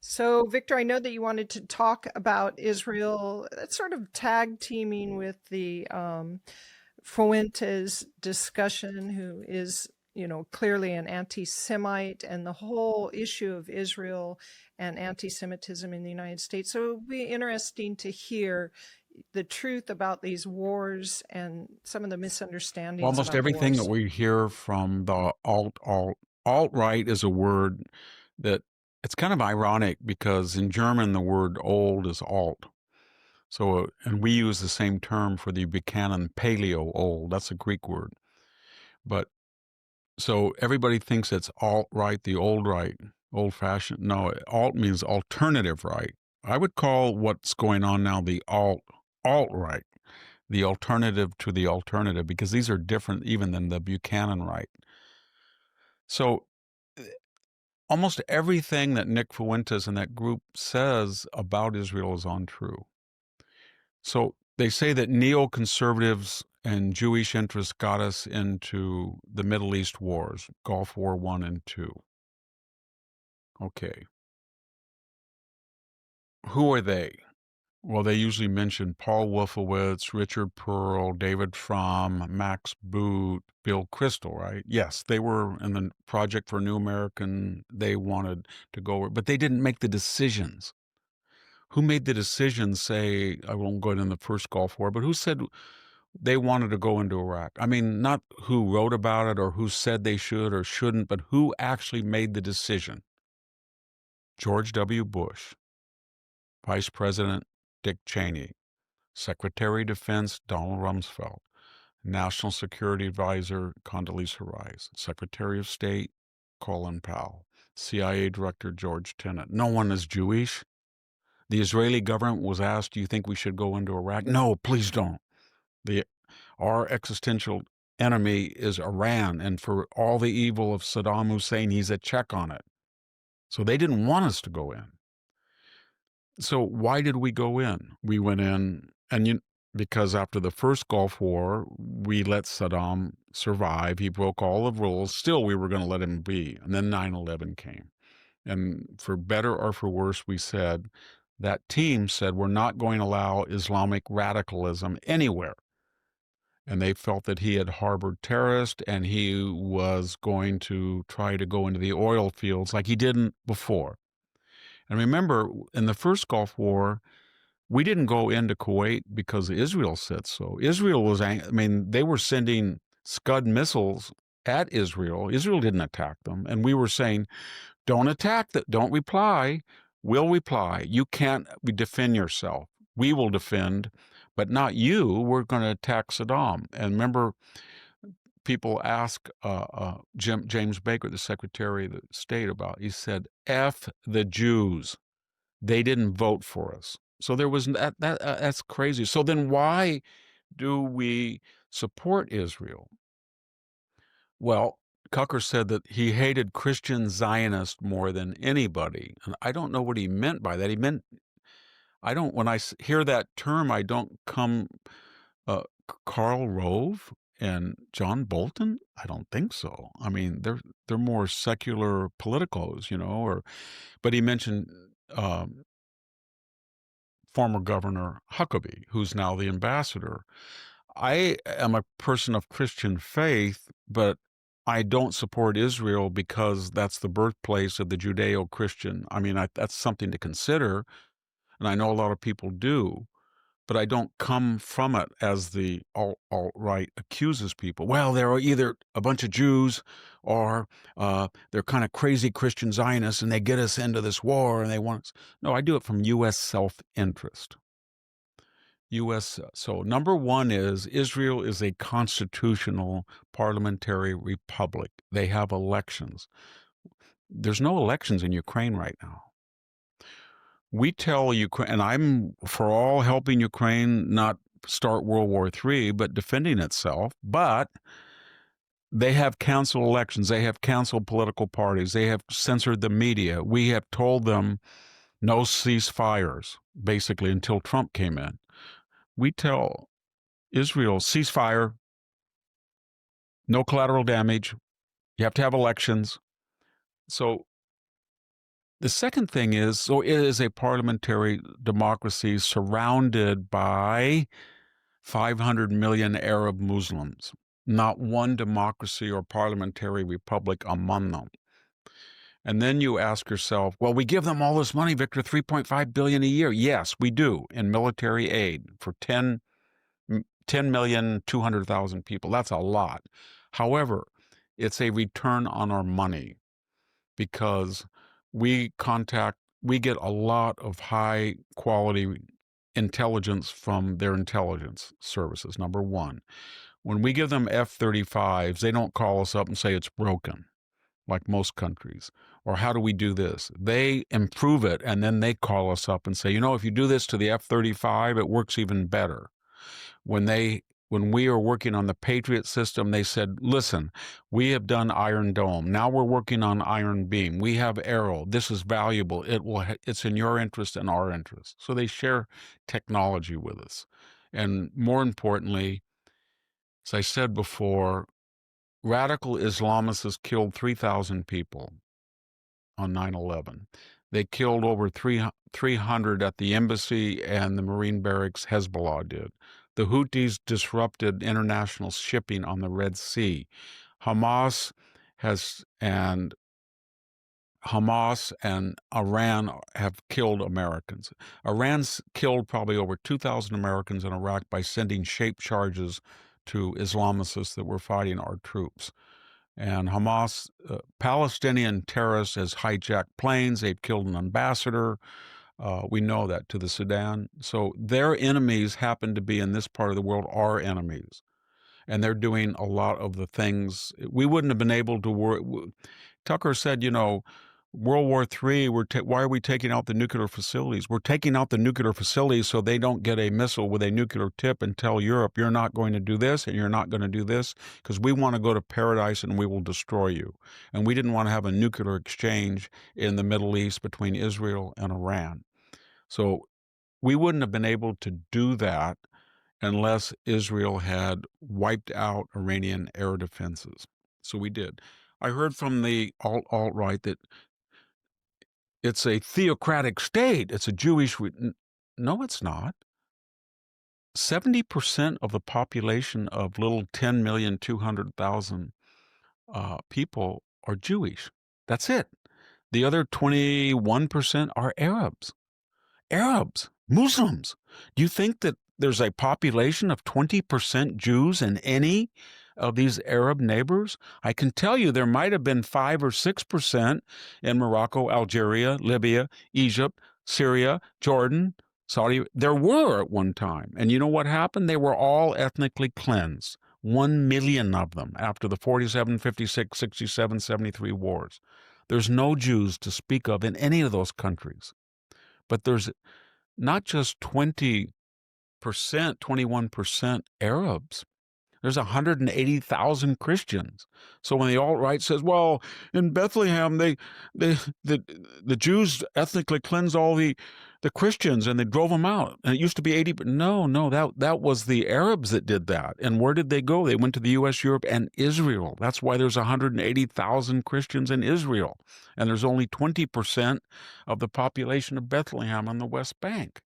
So, Victor, I know that you wanted to talk about Israel. That's sort of tag teaming with the Fuentes discussion, who is, clearly an anti-Semite, and the whole issue of Israel and anti-Semitism in the United States. So, it would be interesting to hear the truth about these wars and some of the misunderstandings Almost about the everything that wars. we hear from the alt-right is a word that it's kind of ironic because in German the word old is alt. So, and we use the same term for the Buchanan paleo old. That's a Greek word. But so everybody thinks it's alt-right, the old right, old-fashioned. No, alt means alternative right. I would call what's going on now the alt-right, the alternative to the alternative, because these are different even than the Buchanan right. So almost everything that Nick Fuentes and that group says about Israel is untrue. So they say that neoconservatives and Jewish interests got us into the Middle East wars, Gulf War I and II. Okay. Who are they? Well, they usually mention Paul Wolfowitz, Richard Pearl, David Fromm, Max Boot, Bill Kristol, right? Yes, they were in the Project for a New American. They wanted to go, but they didn't make the decisions. Who made the decision, say, I won't go into the first Gulf War, but who said they wanted to go into Iraq? I mean, not who wrote about it or who said they should or shouldn't, but who actually made the decision? George W. Bush, Vice President Dick Cheney, Secretary of Defense Donald Rumsfeld, National Security Advisor Condoleezza Rice, Secretary of State Colin Powell, CIA Director George Tenet. No one is Jewish. The Israeli government was asked, do you think we should go into Iraq? No, please don't. Our existential enemy is Iran, and for all the evil of Saddam Hussein, he's a check on it. So they didn't want us to go in. So why did we go in? We went in, and because after the first Gulf War, we let Saddam survive. He broke all the rules. Still, we were going to let him be. And then 9/11 came. And for better or for worse, we said, that team said, we're not going to allow Islamic radicalism anywhere. And they felt that he had harbored terrorists and he was going to try to go into the oil fields like he didn't before. And remember, in the first Gulf War, we didn't go into Kuwait because Israel said so. Israel was, they were sending Scud missiles at Israel. Israel didn't attack them. And we were saying, don't attack that. Don't reply. We'll reply. You can't defend yourself. We will defend, but not you. We're going to attack Saddam. And remember, people ask James Baker, the Secretary of State, about. He said, "F the Jews. They didn't vote for us." So there was that's crazy. So then why do we support Israel? Well, Tucker said that he hated Christian Zionists more than anybody. And I don't know what he meant by that. He meant, when I hear that term, I don't come, uh, Karl Rove and John Bolton? I don't think so. I mean, they're more secular politicos, but he mentioned, um, former Governor Huckabee, who's now the ambassador. I am a person of Christian faith, but I don't support Israel because that's the birthplace of the Judeo-Christian. I mean, that's something to consider, and I know a lot of people do, but I don't come from it as the alt-right accuses people. Well, they're either a bunch of Jews or they're kind of crazy Christian Zionists, and they get us into this war, and they want us. No, I do it from U.S. self-interest. So number one is Israel is a constitutional parliamentary republic. They have elections. There's no elections in Ukraine right now. We tell Ukraine, and I'm for all helping Ukraine not start World War III, but defending itself. But they have canceled elections. They have canceled political parties. They have censored the media. We have told them no ceasefires, basically, until Trump came in. We tell Israel, ceasefire, no collateral damage. You have to have elections. So The second thing is, so it is a parliamentary democracy surrounded by 500 million Arab Muslims, not one democracy or parliamentary republic among them. And then you ask yourself, well, we give them all this money, Victor, 3.5 billion a year. Yes, we do, in military aid for 10,200,000 people. That's a lot. However, it's a return on our money because we get a lot of high quality intelligence from their intelligence services. Number one, when we give them F-35s, they don't call us up and say it's broken like most countries. Or how do we do this? They improve it and then they call us up and say, if you do this to the F-35, it works even better. When we are working on the Patriot system, they said, listen, we have done Iron Dome. Now we're working on Iron Beam. We have Arrow. This is valuable. It's in your interest and our interest. So they share technology with us. And more importantly, as I said before, radical Islamists killed 3,000 people on 9/11. They killed over 300 at the embassy and the Marine barracks. Hezbollah did. The Houthis disrupted international shipping on the Red Sea. Hamas has and Hamas and Iran have killed Americans. Iran's killed probably over 2,000 Americans in Iraq by sending shaped charges to Islamists that were fighting our troops. And Hamas, Palestinian terrorists has hijacked planes. They've killed an ambassador. We know that, to the Sudan. So their enemies happen to be in this part of the world, our enemies. And they're doing a lot of the things we wouldn't have been able to work. Tucker said, World War III, why are we taking out the nuclear facilities? We're taking out the nuclear facilities so they don't get a missile with a nuclear tip and tell Europe, you're not going to do this and you're not going to do this because we want to go to paradise and we will destroy you. And we didn't want to have a nuclear exchange in the Middle East between Israel and Iran. So we wouldn't have been able to do that unless Israel had wiped out Iranian air defenses. So we did. I heard from the alt-right that it's a theocratic state. It's a Jewish... No, it's not. 70% of the population of little 10,200,000 people are Jewish. That's it. The other 21% are Arabs. Arabs, Muslims. Do you think that there's a population of 20% Jews in any of these Arab neighbors? I can tell you there might have been 5 or 6% in Morocco, Algeria, Libya, Egypt, Syria, Jordan, Saudi. There were at one time. And you know what happened? They were all ethnically cleansed. 1 million of them after the 47, 56, 67, 73 wars. There's no Jews to speak of in any of those countries. But there's not just 20%, 21% Arabs. There's 180,000 Christians. So when the alt-right says, well, in Bethlehem, the Jews ethnically cleansed all the Christians and they drove them out. And it used to be 80. No, that was the Arabs that did that. And where did they go? They went to the U.S., Europe, and Israel. That's why there's 180,000 Christians in Israel. And there's only 20% of the population of Bethlehem on the West Bank.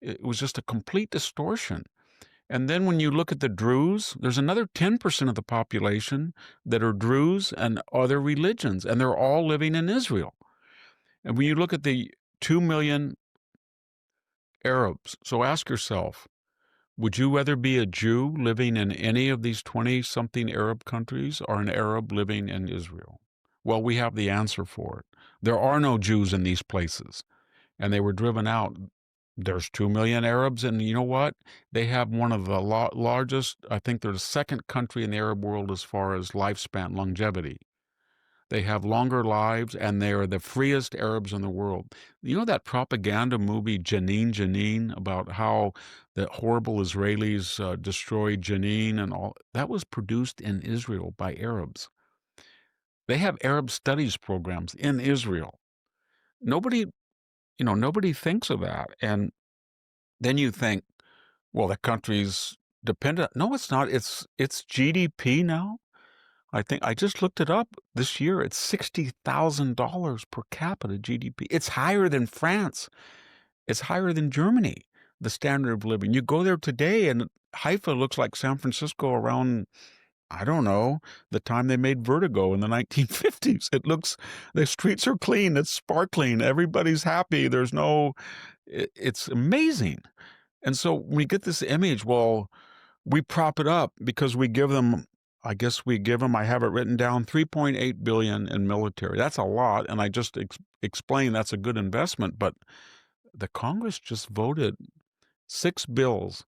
It was just a complete distortion. And then when you look at the Druze, there's another 10% of the population that are Druze and other religions, and they're all living in Israel. And when you look at the 2 million Arabs, so ask yourself, would you rather be a Jew living in any of these 20-something Arab countries or an Arab living in Israel? Well, we have the answer for it. There are no Jews in these places, and they were driven out. There's 2 million Arabs, and you know what? They have one of the largest, I think they're the second country in the Arab world as far as lifespan, longevity. They have longer lives, and they are the freest Arabs in the world. You know that propaganda movie, Jenin, Jenin, about how the horrible Israelis destroyed Jenin and all? That was produced in Israel by Arabs. They have Arab studies programs in Israel. Nobody thinks of that. And then you think, well, the country's dependent. No, it's not. It's GDP now. I think I just looked it up this year. It's $60,000 per capita GDP. It's higher than France. It's higher than Germany, the standard of living. You go there today and Haifa looks like San Francisco around, I don't know, the time they made Vertigo in the 1950s. It looks, the streets are clean, it's sparkling, everybody's happy. There's no, it's amazing. And so we get this image, well, we prop it up because we give them, I guess we give them, I have it written down, 3.8 billion in military. That's a lot. And I just explained that's a good investment, but the Congress just voted 6 bills.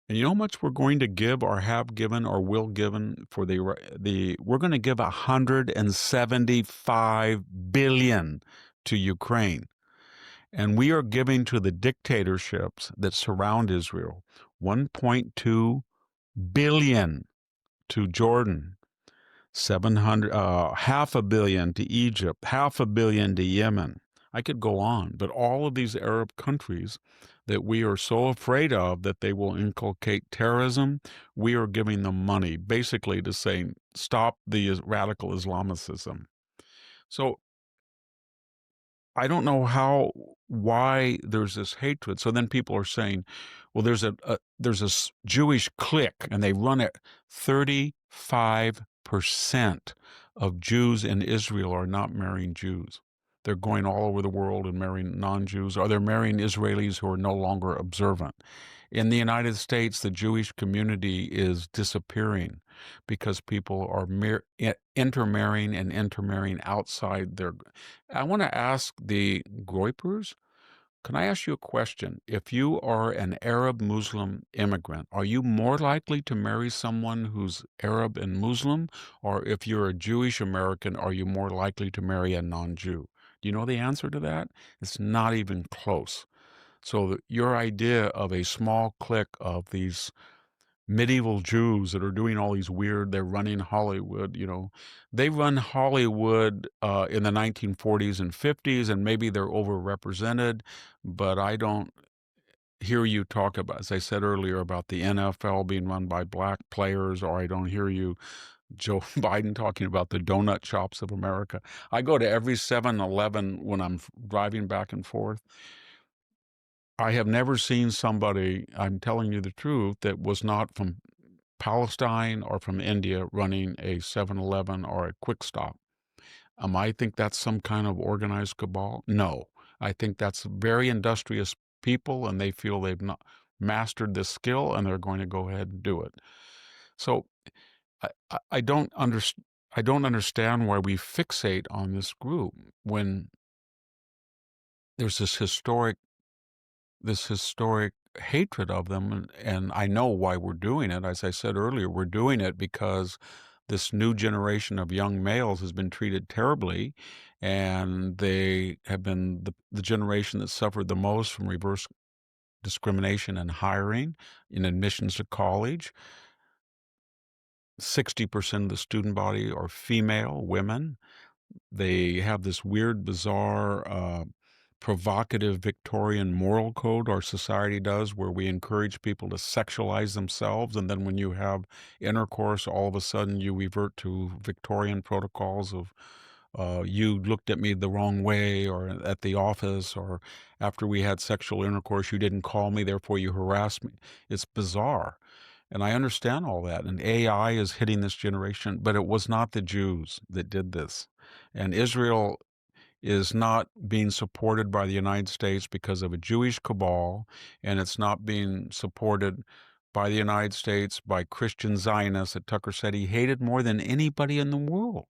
And you know how much we're going to give or have given or will given for we're going to give 175 billion to Ukraine. And we are giving to the dictatorships that surround Israel 1.2 billion to Jordan, 700 half a billion to Egypt, half a billion to Yemen. I could go on, but all of these Arab countries that we are so afraid of that they will inculcate terrorism, we are giving them money basically to say stop the radical Islamicism. So I don't know why there's this hatred. So then people are saying, well, there's a Jewish clique, and they run it. 35% of Jews in Israel are not marrying Jews. They're going all over the world and marrying non-Jews, or they're marrying Israelis who are no longer observant. In the United States, the Jewish community is disappearing because people are intermarrying and intermarrying outside their. I want to ask the Groypers, can I ask you a question? If you are an Arab Muslim immigrant, are you more likely to marry someone who's Arab and Muslim? Or if you're a Jewish American, are you more likely to marry a non-Jew? Do you know the answer to that? It's not even close. So your idea of a small clique of these medieval Jews that are doing all these weird, they're running Hollywood, they run Hollywood in the 1940s and 50s, and maybe they're overrepresented, but I don't hear you talk about, as I said earlier, about the NFL being run by black players, or I don't hear you, Joe Biden, talking about the donut shops of America. I go to every 7-Eleven when I'm driving back and forth. I have never seen somebody, I'm telling you the truth, that was not from Palestine or from India running a 7-Eleven or a Quick Stop. I think that's some kind of organized cabal? No. I think that's very industrious people, and they feel they've not mastered this skill, and they're going to go ahead and do it. So I I don't understand why we fixate on this group when there's this historic hatred of them, and I know why we're doing it. As I said earlier, we're doing it because this new generation of young males has been treated terribly, and they have been the generation that suffered the most from reverse discrimination in hiring, in admissions to college. 60% of the student body are female women. They have this weird, bizarre, provocative Victorian moral code our society does, where we encourage people to sexualize themselves. And then when you have intercourse, all of a sudden you revert to Victorian protocols of you looked at me the wrong way, or at the office, or after we had sexual intercourse, you didn't call me, therefore you harassed me. It's bizarre. And I understand all that. And AI is hitting this generation, but it was not the Jews that did this. And Israel is not being supported by the United States because of a Jewish cabal, and it's not being supported by the United States by Christian Zionists that Tucker said he hated more than anybody in the world,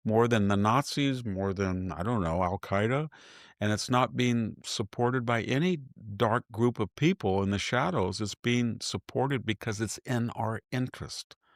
more than the Nazis, more than, I don't know, Al Qaeda. And it's not being supported by any dark group of people in the shadows. It's being supported because it's in our interest.